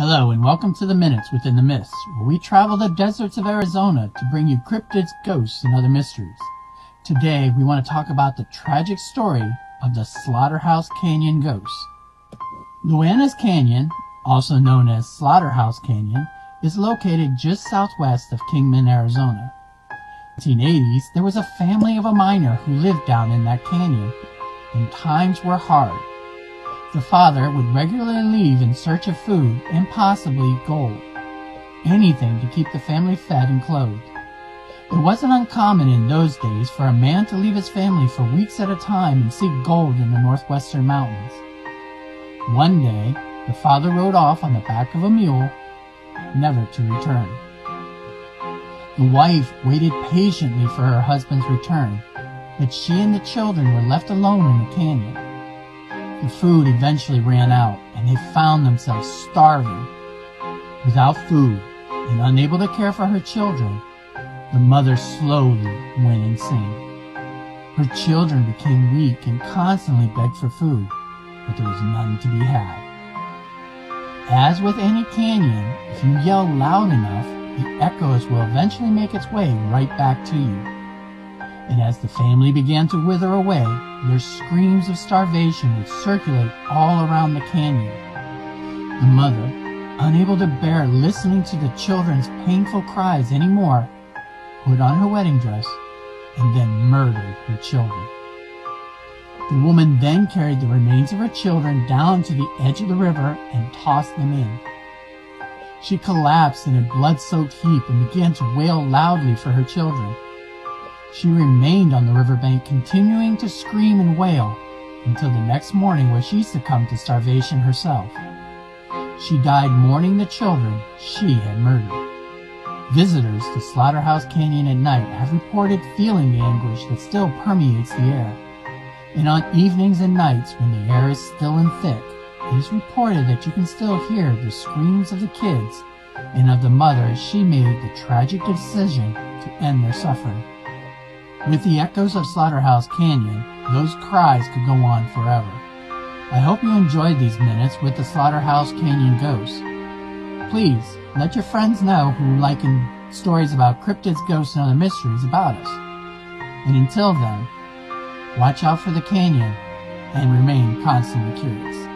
Hello and welcome to the Minutes Within the Myths, where we travel the deserts of Arizona to bring you cryptids, ghosts, and other mysteries. Today we want to talk about the tragic story of the Slaughterhouse Canyon Ghosts. Luana's Canyon, also known as Slaughterhouse Canyon, is located just southwest of Kingman, Arizona. In the 1980s, there was a family of a miner who lived down in that canyon, and times were hard. The father would regularly leave in search of food and possibly gold. Anything to keep the family fed and clothed. It wasn't uncommon in those days for a man to leave his family for weeks at a time and seek gold in the northwestern mountains. One day, the father rode off on the back of a mule, never to return. The wife waited patiently for her husband's return, but she and the children were left alone in the canyon. The food eventually ran out, and they found themselves starving. Without food and unable to care for her children, the mother slowly went insane. Her children became weak and constantly begged for food, but there was none to be had. As with any canyon, if you yell loud enough, the echoes will eventually make its way right back to you. And as the family began to wither away, their screams of starvation would circulate all around the canyon. The mother, unable to bear listening to the children's painful cries anymore, put on her wedding dress and then murdered her children. The woman then carried the remains of her children down to the edge of the river and tossed them in. She collapsed in a blood-soaked heap and began to wail loudly for her children. She remained on the riverbank, continuing to scream and wail until the next morning, where she succumbed to starvation herself. She died mourning the children she had murdered. Visitors to Slaughterhouse Canyon at night have reported feeling the anguish that still permeates the air. And on evenings and nights when the air is still and thick, it is reported that you can still hear the screams of the kids and of the mother as she made the tragic decision to end their suffering. With the echoes of Slaughterhouse Canyon, those cries could go on forever. I hope you enjoyed these minutes with the Slaughterhouse Canyon Ghosts. Please, let your friends know who like stories about cryptids, ghosts, and other mysteries about us. And until then, watch out for the canyon and remain constantly curious.